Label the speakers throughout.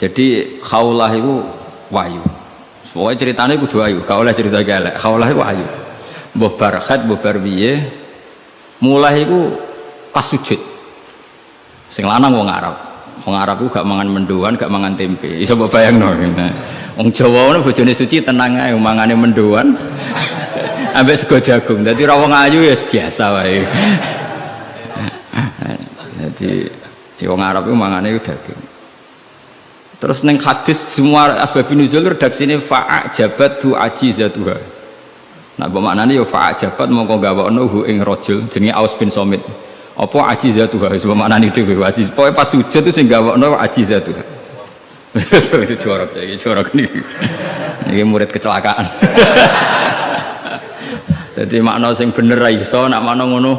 Speaker 1: Jadi khaulah itu wahyu. Pokoknya ceritanya kudu wahyu, gak oleh cerita elek. Khaulah itu wahyu. Mbah bar khat, mbah bar piye mulai itu pas sujud. Sing lanang wong Arab. Wong Arab ku gak mangan mendoan, gak mangan tempe. Iso mbok bayangno. Wong Jawa ngono bojone suci tenang ae mangane mendoan. Ambek sego jagung. Dadi ra wong ayu ya biasa wae. Jadi wong Arab itu mangane daging. Terus neng hadis semua asbabun nuzul redaksine fa'ajabat du ajizatuha. Nah bermaknane ya fa'ajabat mongko gawakno hu ing rajul jenenge Aus bin Somit. Apa ajizatuha wis bermaknane dhewe ajiz. Pokoke pas sujud itu sing gawakno ajizatuha. Wis jorok iki jorok niki. Niki murid kecelakaan. Jadi makna sing bener ra iso, nak makna ngono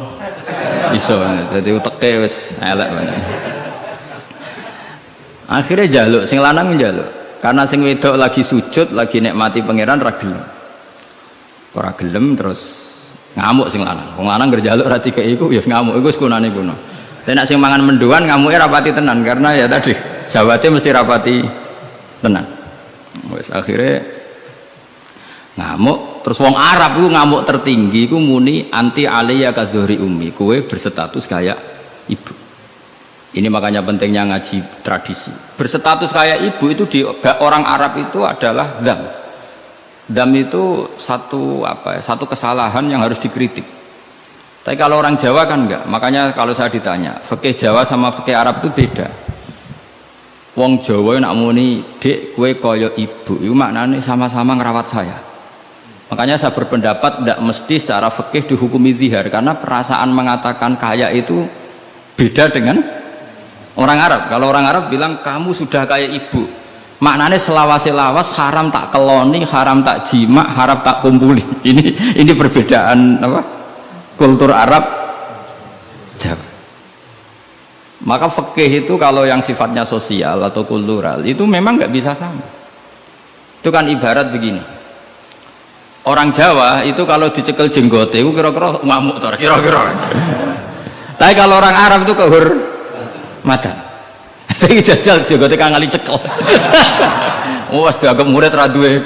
Speaker 1: iso. Jadi uteke wis elek banget. Akhirnya jaluk, sing lanang njaluk. Karena sing wedok lagi sujud, lagi nikmati pangeran ra gelem. Ora gelem terus ngamuk sing lanang. Wong lanang ngerjaluk ra dikek iku ya ngamuk iku sekunane kuno. Tapi nek sing mangan mendoan ngamuke rapati tenan karena ya tadi sawate mesti rapati tenan. Wis akhirnya ngamuk terus wong Arab iku ngamuk tertinggi iku muni anti alayya kadzuhri ummi. Kowe berstatus kayak ibu. Ini makanya pentingnya ngaji tradisi. Berstatus kayak ibu itu di orang Arab itu adalah dzam. Dzam itu satu kesalahan yang harus dikritik. Tapi kalau orang Jawa kan enggak. Makanya kalau saya ditanya, fikih Jawa sama fikih Arab itu beda. Wong Jawa nak muni, "Dek, kowe kaya ibu." Itu maknanya sama-sama ngerawat saya. Makanya saya berpendapat tidak mesti secara fikih dihukumi zihar karena perasaan mengatakan kaya itu beda dengan orang Arab. Kalau orang Arab bilang kamu sudah kayak ibu, maknanya selawas-selawas haram tak keloni, haram tak jima, haram tak kumpuli. Ini perbedaan apa? Kultur Arab Jawa. Maka fikih itu kalau yang sifatnya sosial atau kultural itu memang nggak bisa sama. Itu kan ibarat begini. Orang Jawa itu kalau dicekel jenggote itu kira-kira ngamuk tor, kira-kira. Tapi kalau orang Arab itu kehormatan. Saya jajal jenggote kang ngali cekel. Wes dianggap murid ra duwe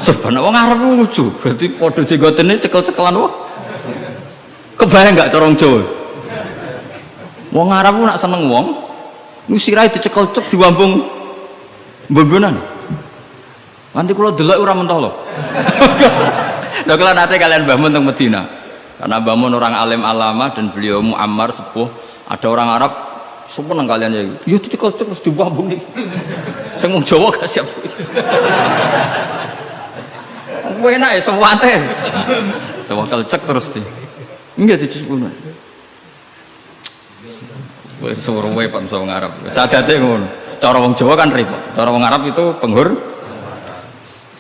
Speaker 1: sebenarnya wong Arab lucu. Berarti padha jenggotene cekel-cekelan wah. Kebayang enggak corong Jawa? Wong Arab nak seneng wong, niku sirahe dicekel cek diwambung mbombonan. Nanti kula delok ora mentah lho. Lha kula nate kalian Mbah Mun teng Medina. Karena Mbah Mun orang alim alama dan beliau muammar sepuh, ada orang Arab seneng kalian ya. Yo dicekel cek terus diwambung nih. Sing wong Jawa gak siap. Enak ya sewate. Coba kelcek terus di. Enggak dicekel. Wis suruwe Pak wong Arab. Sadate ngono. Cara wong Jawa kan repot. Cara wong Arab itu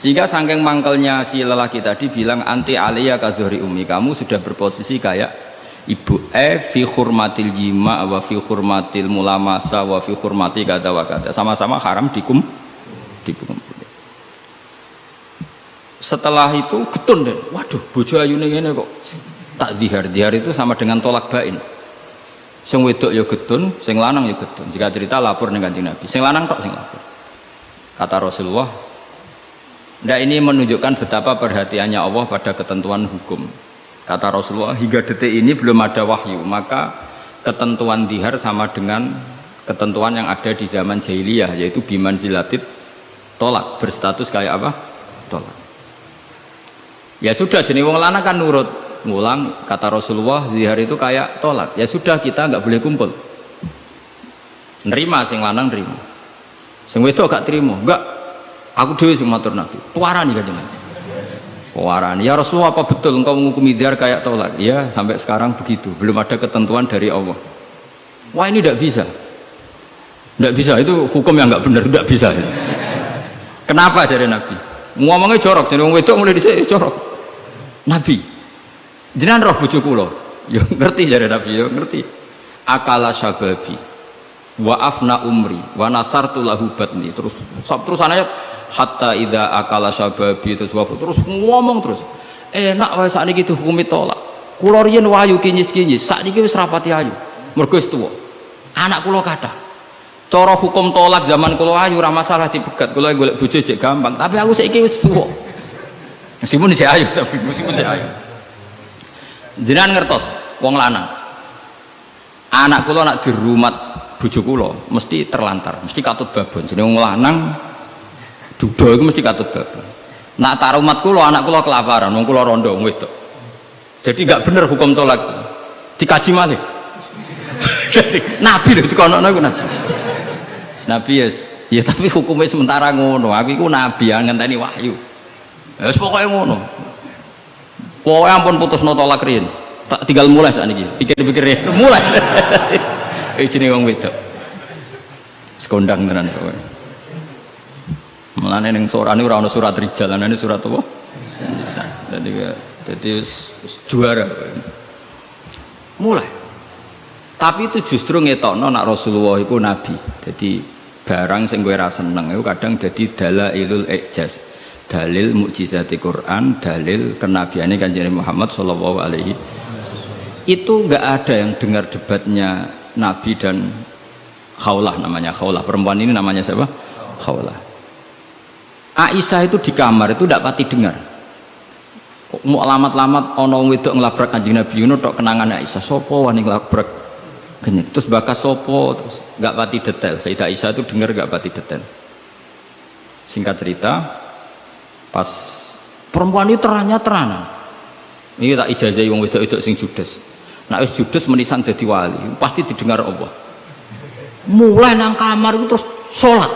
Speaker 1: sehingga saking mangkelnya si lelaki tadi bilang anti aliyah kazuhri ummi, kamu sudah berposisi kayak ibu. Fi hurmatil jima wa fi hurmatil mulamasa wa fi hurmati kata wa kata, sama-sama haram dikum. Setelah itu getun deh, waduh bojo ayune ngene kok tak zihar. Zihar itu sama dengan tolak bain. Sing wedok ya getun, sing lanang ya getun. Jika cerita lapor ning Kanjeng Nabi, sing lanang tok sing lapor. Kata Rasulullah, nah ini menunjukkan betapa perhatiannya Allah pada ketentuan hukum. Kata Rasulullah, hingga detik ini belum ada wahyu, maka ketentuan dihar sama dengan ketentuan yang ada di zaman jahiliyah, yaitu biman zilatid tolak, berstatus kayak apa? Tolak. Ya sudah, jenis wong lanang kan nurut. Ngulang, kata Rasulullah, zihar itu kayak tolak. Ya sudah, kita nggak boleh kumpul. Nerima, sing lanang nerima. Sing wedok gak terima, enggak. Aku dewi sing matur Nabi. Puarani kan jenengan. Puarani. Ya Rasulullah, apa betul engkau menghukumi zihar kayak tolak? Ya, sampai sekarang begitu. Belum ada ketentuan dari Allah. Wah, ini tidak bisa. Tidak bisa, itu hukum yang nggak benar, tidak bisa. Kenapa dari Nabi? Ngomongnya jorok, jadi wong wedok mulai dhisik jorok. Nabi, jenengan roh bojo kula. Ya ngerti dari Nabi, ya ngerti. Akala syababi wa afna umri wa nasartu lahu batni. Terus ayat hatta idza akala syababi terus ngomong terus. Enak wae sakniki dihukumi tolak. Kula riyen wayu kinyis-kinyis, sakniki wis rapati ayu. Mergo wis tuwa. Anak kula kathah. Cara hukum tolak zaman kula ayu ora masalah dipegat, kula golek bojo jek gampang, tapi aku saiki wis tuwa. Meskipun isih ayu, tapi meskipun isih ayu. Jenengan ngertos wong lanang. Anak kula nak dirumat bojo kula mesti terlantar, mesti katut babon. Jenenge wong lanang duda iku mesti katut babon. Nak tak rumat kula anak kula kelaparan, wong kula rondo wong wedok. Jadi enggak bener hukum tolak. Dikaji malih. Nabi lho dikonokno iku nabi. Nabi ya tapi hukumnya sementara ngono. Aku iku nabi yang ngenteni wahyu. Wis pokoke ngono. Pokoke ampun putusno tolak riyen. Tak tinggal mulai sakniki. Pikir-pikir mulai. Jenenge wong wedok. Sekondang tenan pokoke. Mulane ning surane ora ana surat rijal, ana surat apa? Nisa. Jadi juara. Mulai. Tapi itu justru ngetokno nak Rasulullah itu nabi. Jadi barang sing kowe ra seneng itu kadang dadi dalailul ijaz. Dalil mukjizati Quran, dalil kenabiane Kanjeng Muhammad sallallahu alaihi wasallam. Itu enggak ada yang dengar debatnya Nabi dan Khawlah, namanya Khawlah. Perempuan ini namanya siapa? Khawlah. Aisyah itu di kamar itu tidak pati dengar. Kok mau alamat-alamat ana wong wedok nglabrak Kanjeng Nabi ngono tok kenangan Aisyah. Sapa wani nglabrak? Terus bakas sopo, terus nggak pati detail. Sayyidah Aisyah itu dengar nggak pati detail. Singkat cerita, pas perempuan itu terang-terangan. Ini tak ijazah wong wedok-wedok sing judes. Nak wis judes menisan dadi wali, pasti didengar Allah. Mulai nang kamar itu terus sholat.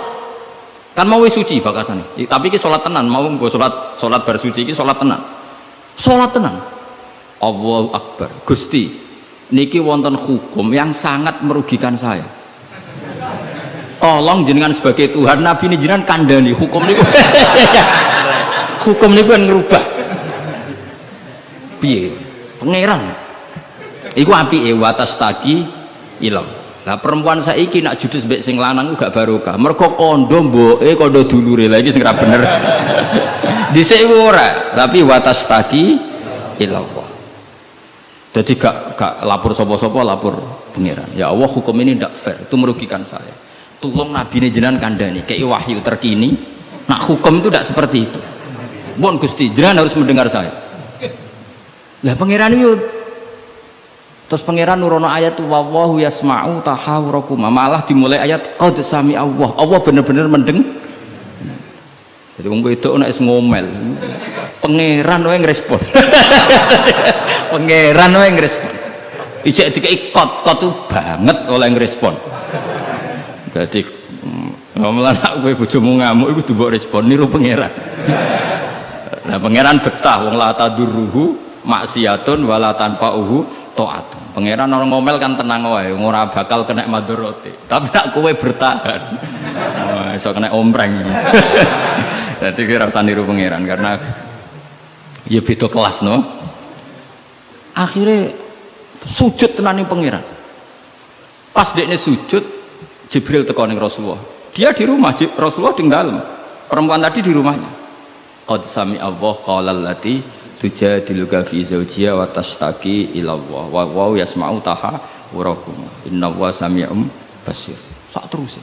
Speaker 1: Kan mau wis suci bakasane. Tapi iki sholat tenan, mau nggo sholat bar suci iki sholat tenan. Sholat tenan. Allahu Akbar. Gusti niki wonten hukum yang sangat merugikan saya. Tolong jenengan sebagai Tuhan, Nabi ini jenengan kandani hukum niku. Hukum niku kan ngerubah. Piye? Pangeran. Iku apike watas taki ilang. Lah perempuan saiki nak judes mbek sing lanang gak barokah. Mergo kondo mboke kondo dulure. Lah iki sing ra bener. Dhisik ora, tapi watas taki ilallah. Jadi gak lapor sopo-sopo, lapor pangeran. Ya Allah, hukum ini tidak fair, itu merugikan saya. Tolong Nabi ini jenengan kandani, kayak wahyu terkini. Nah hukum itu tidak seperti itu. Mohon Gusti, jenengan harus mendengar saya. Lah pangeran itu, terus pangeran nurono ayat wallahu yasma'u tahawurakum. Malah dimulai ayat qad sami Allah. Allah benar-benar mendeng. Jadi wong wedok nek ngomel. Pangeran wae ngrespon. Pangeran wae ngrespon. Ijek dikei kot tuh banget oleh ngrespon. Dadi ngomel anak kowe bojomu ngamuk iku mbok respon niru pangeran. Nah pangeran betah wong la tadurruhu maksiatun wala tanfa'uhu taatun. Pangeran orang ngomel kan tenang wae, ora bakal kena madharate. Tapi nek kowe bertahan, iso kena ompreng. Jadi kira usah niru pangeran karena ya beda kelas no. Akhirnya sujud tenani pangeran. Pas dekne sujud, Jibril teko ning Rasulullah. Dia di rumah, Rasulullah di dalam. Perempuan tadi di rumahnya. Qad sami Allah qala allati tujadiluka fi zawjiha wa tashtaki ila Allah wa yasma'u tahawurakum. Innallaha sami'un basir. Sak terus.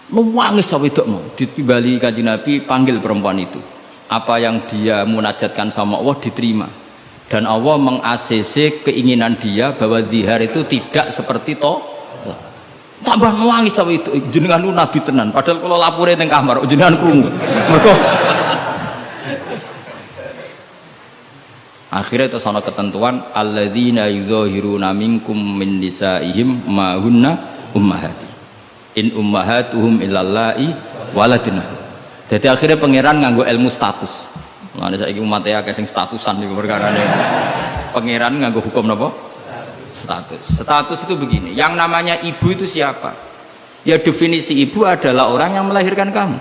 Speaker 1: Nangis sawedok mau ditimbali Kanjeng Nabi panggil perempuan itu. Apa yang dia munajatkan sama Allah diterima. Dan Allah meng-ACC keinginan dia bahwa zihar itu tidak seperti tolak. Tambah nangis sawedok jenengan lu nabi tenan. Padahal kalau lapore ning kamar jenengan krungu. Mergo akhirnya itu sono ketentuan alladzina yuzahiruna minkum min nisaihim ma hunna ummahati in ummahatuhum illallai waladina. Jadi akhirnya pangeran nganggo ilmu status. Mulane saiki umat ya sing statusan niku perkarane. Pangeran nganggo hukum napa? Status. Status itu begini, yang namanya ibu itu siapa? Ya definisi ibu adalah orang yang melahirkan kamu.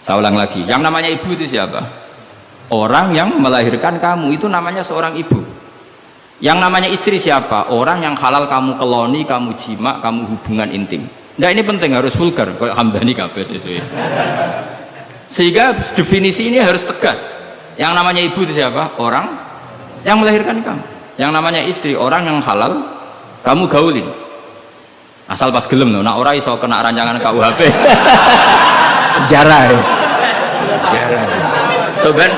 Speaker 1: Saya ulang lagi, yang namanya ibu itu siapa? Orang yang melahirkan kamu, itu namanya seorang ibu. Yang namanya istri siapa? Orang yang halal kamu keloni, kamu jima, kamu hubungan intim. Nah ini penting, harus vulgar, kayak Hamdani kabeh sesuai. Sehingga definisi ini harus tegas. Yang namanya ibu itu siapa? Orang yang melahirkan kamu. Yang namanya istri, orang yang halal kamu gaulin. Asal pas gelem lho, nak ora iso kena rancangan KUHP. Penjara. Penjara. Soben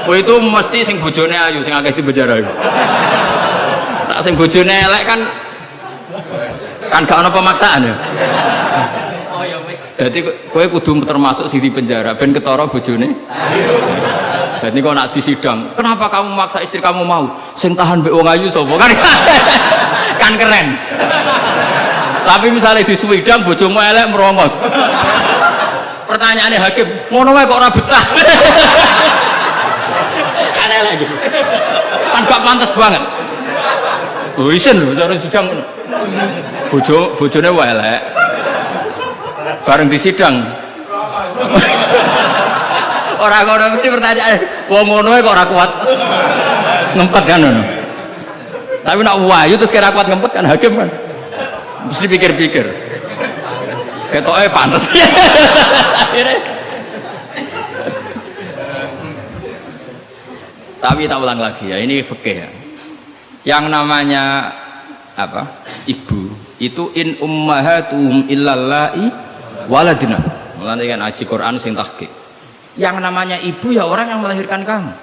Speaker 1: kowe itu mesti sing bojone ayu sing akeh di penjara. Tak sing bojone elek kan gak ono pemaksaan ya. Jadi kowe kudu termasuk sing di penjara ben ketara bojone. Jadi kok nak disidang, kenapa kamu memaksa istri kamu mau? Sing tahan mbek wong ayu sapa kan? Kan keren. Tapi misalnya disuwidang bojomu elek merongos. Pertanyaannya hakim, ngono wae kok ora betah. Kan elek gitu. Kan gak pantes banget. Oh isin lho cara sidang ngono. Bojone wae elek. Bareng disidang. Orang ngono mesti pertanyaan, wong ngono kok ora kuat ngempet kan ngono. Tapi nak wayu terus kira kuat ngempet kan hakim kan. Mesti pikir-pikir. Ketoke pantes. Tapi tak ulang lagi ya, ini fikih ya. Yang namanya apa? Ibu itu in ummahatuhum illallai waladina. Mulane kan aji Quran sing tahqiq. Yang namanya ibu ya orang yang melahirkan kamu.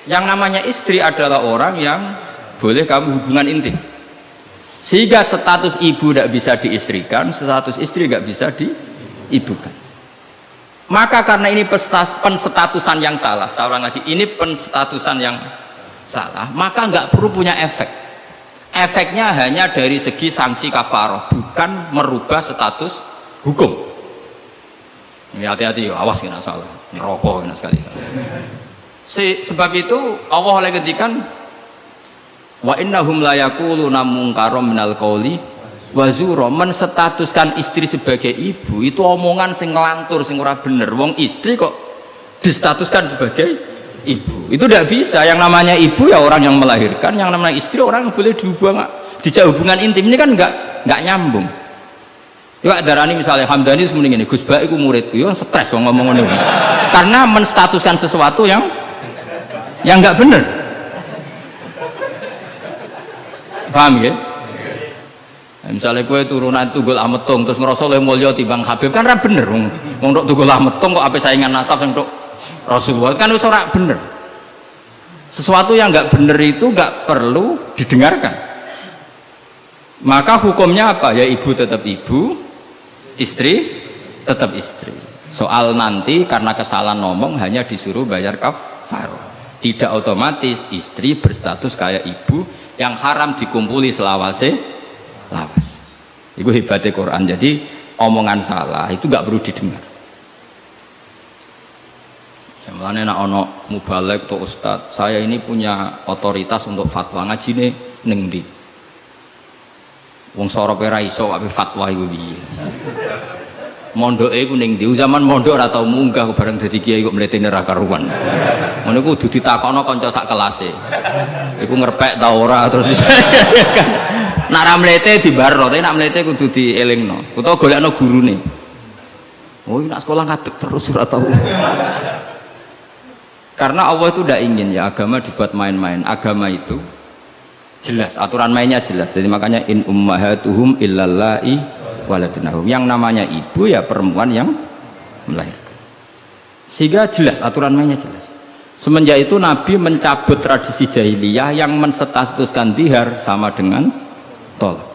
Speaker 1: Yang namanya istri adalah orang yang boleh kamu hubungan intim. Sehingga status ibu tidak bisa diistrikan, status istri tidak bisa diibukan. Maka karena ini penstatusan yang salah, saya ulang lagi, ini penstatusan yang salah, maka nggak perlu punya efek. Efeknya hanya dari segi sanksi kafaroh, bukan merubah status hukum. Hati-hati, awas kena salah, ngerokok kena sekali. Sebab itu Allah oleh ketikan wa innahum la yaquluna munkaram minal qauli wa zura, menstatuskan istri sebagai ibu itu omongan sing ngelantur sing ora bener. Wong istri kok distatuskan sebagai ibu, itu tidak bisa. Yang namanya ibu ya orang yang melahirkan, yang namanya istri orang yang boleh dijak hubungan intim. Ini kan nggak nyambung. Ya darani misalnya Hamdani semuanya ini Gus Baik muridku, ya stres ngomong ini karena menstatuskan sesuatu yang nggak bener. Paham ya? Misalnya kue turunan Tunggul Ametung terus ngerasa oleh mulia timbang Habib kan bener. Untuk Tunggul Ametung kok apa saingan nasab untuk Rasulullah kan wis ora bener. Sesuatu yang nggak bener itu nggak perlu didengarkan. Maka hukumnya apa? Ya ibu tetap ibu, istri tetap istri. Soal nanti karena kesalahan ngomong hanya disuruh bayar kafarah. Tidak otomatis istri berstatus kayak ibu yang haram dikumpuli selawase lawas. Itu hebatnya Quran. Jadi omongan salah itu nggak perlu didengar. Ya, mulane nek ana mubalek atau ustad, saya ini punya otoritas untuk fatwa, ngajine ning ndi? Wong sorope ra iso wae fatwa iku piye. Mondoke iku ning ndi? Zaman mondok ora tau munggah bareng dadi kiai kok mletene ra karuan. Ngono iku kudu ditakokno kanca sak kelase. Iku ngerpek ta ora terus kan. Nek ra mlete dibarno, tapi nek mlete kudu dielingno. Utawa golekno gurune. Oh, nak sekolah ngadeg terus ora tau. Karena Allah itu tidak ingin ya agama dibuat main-main. Agama itu jelas, aturan mainnya jelas. Jadi makanya in ummahatuhum illallai waladnahum. Yang namanya ibu ya perempuan yang melahirkan. Sehingga jelas, aturan mainnya jelas. Semenjak itu Nabi mencabut tradisi jahiliyah yang menstatuskan dihar sama dengan tolak.